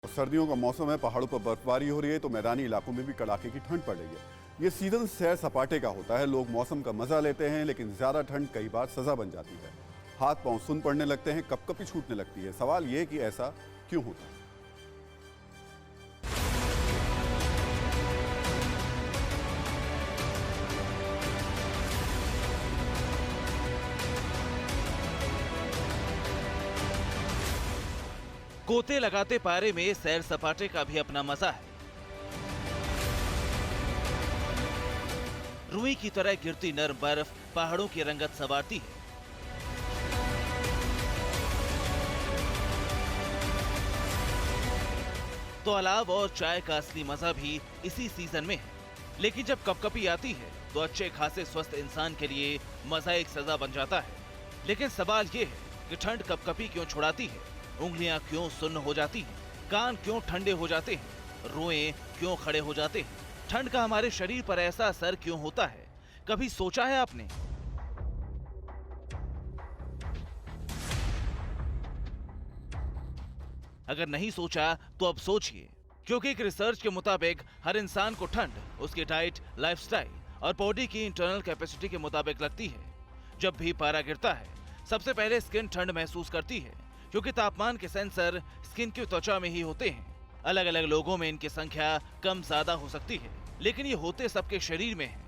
सर्दियों का मौसम है, पहाड़ों पर बर्फबारी हो रही है तो मैदानी इलाकों में भी कड़ाके की ठंड पड़ रही है। ये सीजन सैर सपाटे का होता है, लोग मौसम का मजा लेते हैं, लेकिन ज्यादा ठंड कई बार सजा बन जाती है। हाथ पांव सुन पड़ने लगते हैं, कपकपी छूटने लगती है। सवाल ये कि ऐसा क्यों होता है? गोते लगाते पारे में सैर सपाटे का भी अपना मजा है। रुई की तरह गिरती नर्म बर्फ पहाड़ों की रंगत संवारती है। तो अलाव और चाय का असली मजा भी इसी सीजन में है। लेकिन जब कपकपी आती है तो अच्छे खासे स्वस्थ इंसान के लिए मजा एक सजा बन जाता है। लेकिन सवाल ये है कि ठंड कपकपी क्यों छुड़ाती है? उंगलियां क्यों सुन्न हो जाती हैं? कान क्यों ठंडे हो जाते हैं? रोए क्यों खड़े हो जाते हैं? ठंड का हमारे शरीर पर ऐसा असर क्यों होता है? कभी सोचा है आपने? अगर नहीं सोचा तो अब सोचिए, क्योंकि एक रिसर्च के मुताबिक हर इंसान को ठंड उसकी डाइट, लाइफस्टाइल और बॉडी की इंटरनल कैपेसिटी के मुताबिक लगती है। जब भी पारा गिरता है सबसे पहले स्किन ठंड महसूस करती है, क्योंकि तापमान के सेंसर स्किन की त्वचा में ही होते हैं। अलग अलग लोगों में इनकी संख्या कम ज्यादा हो सकती है, लेकिन ये होते सबके शरीर में है।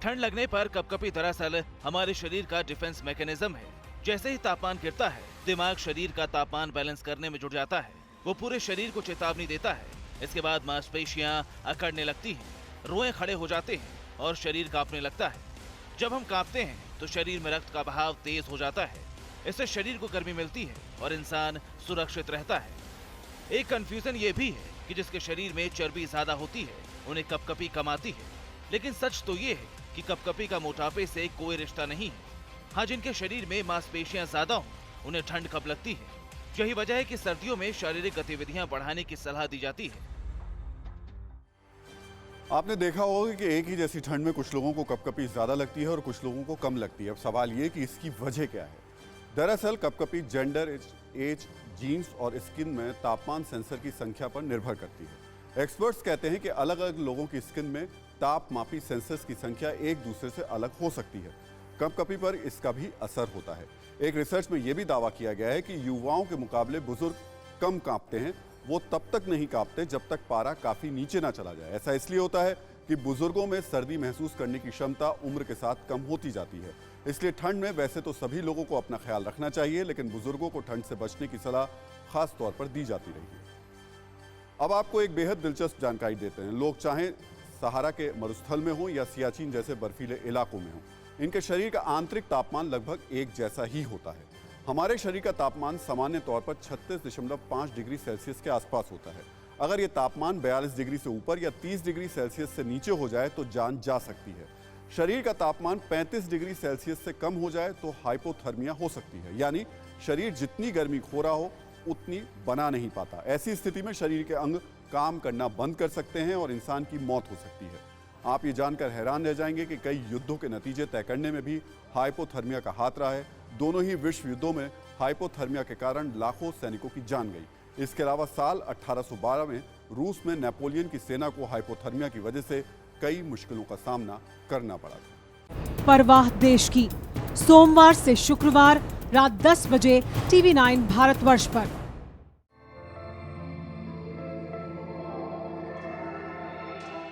ठंड लगने पर कपकपी दरअसल हमारे शरीर का डिफेंस मैकेनिज्म है। जैसे ही तापमान गिरता है दिमाग शरीर का तापमान बैलेंस करने में जुट जाता है। वो पूरे शरीर को चेतावनी देता है। इसके बाद मांसपेशियां अकड़ने लगती हैं, रोए खड़े हो जाते हैं और शरीर कांपने लगता है। जब हम कांपते हैं तो शरीर में रक्त का बहाव तेज हो जाता है। इससे शरीर को गर्मी मिलती है और इंसान सुरक्षित रहता है। एक कंफ्यूजन ये भी है कि जिसके शरीर में चर्बी ज्यादा होती है उन्हें कपकपी कम आती है। लेकिन सच तो ये है कि कपकपी का मोटापे से कोई रिश्ता नहीं है। हाँ, जिनके शरीर में मांसपेशियां ज्यादा हों उन्हें ठंड कब लगती है। यही वजह है कि सर्दियों में शारीरिक गतिविधियां बढ़ाने की सलाह दी जाती है। आपने देखा होगा कि एक ही जैसी ठंड में कुछ लोगों को कपकपी ज्यादा लगती है और कुछ लोगों को कम लगती है। अब सवाल ये कि इसकी वजह क्या है? दरअसल कपकपी जेंडर, एज, जीन्स और स्किन में तापमान सेंसर की संख्या पर निर्भर करती है। एक्सपर्ट्स कहते हैं कि अलग अलग लोगों की स्किन में ताप मापी सेंसर्स की संख्या एक दूसरे से अलग हो सकती है। कपकपी पर इसका भी असर होता है। एक रिसर्च में यह भी दावा किया गया है कि युवाओं के मुकाबले बुजुर्ग कम कांपते हैं। वो तब तक नहीं कांपते जब तक पारा काफी नीचे ना चला जाए। ऐसा इसलिए होता है कि बुजुर्गों में सर्दी महसूस करने की क्षमता उम्र के साथ कम होती जाती है। इसलिए ठंड में वैसे तो सभी लोगों को अपना ख्याल रखना चाहिए, लेकिन बुजुर्गों को ठंड से बचने की सलाह खास तौर पर दी जाती रही है। अब आपको एक बेहद दिलचस्प जानकारी देते हैं। लोग चाहे सहारा के मरुस्थल में हो या सियाचिन जैसे बर्फीले इलाकों में हो, इनके शरीर का आंतरिक तापमान लगभग एक जैसा ही होता है। हमारे शरीर का तापमान सामान्य तौर पर 36.5 डिग्री सेल्सियस के आसपास होता है। अगर ये तापमान 42 डिग्री से ऊपर या 30 डिग्री सेल्सियस से नीचे हो जाए तो जान जा सकती है। शरीर का तापमान 35 डिग्री सेल्सियस से कम हो जाए तो हाइपोथर्मिया हो सकती है, यानी शरीर जितनी गर्मी खो रहा हो उतनी बना नहीं पाता। ऐसी स्थिति में शरीर के अंग काम करना बंद कर सकते हैं और इंसान की मौत हो सकती है। आप ये जानकर हैरान रह जाएंगे कि कई युद्धों के नतीजे तय करने में भी हाइपोथर्मिया का हाथ रहा है। दोनों ही विश्व युद्धों में हाइपोथर्मिया के कारण लाखों सैनिकों की जान गई। इसके अलावा साल 1812 में रूस में नेपोलियन की सेना को हाइपोथर्मिया की वजह से कई मुश्किलों का सामना करना पड़ा था। परवाह देश की, सोमवार से शुक्रवार रात 10 बजे TV9 भारतवर्ष पर।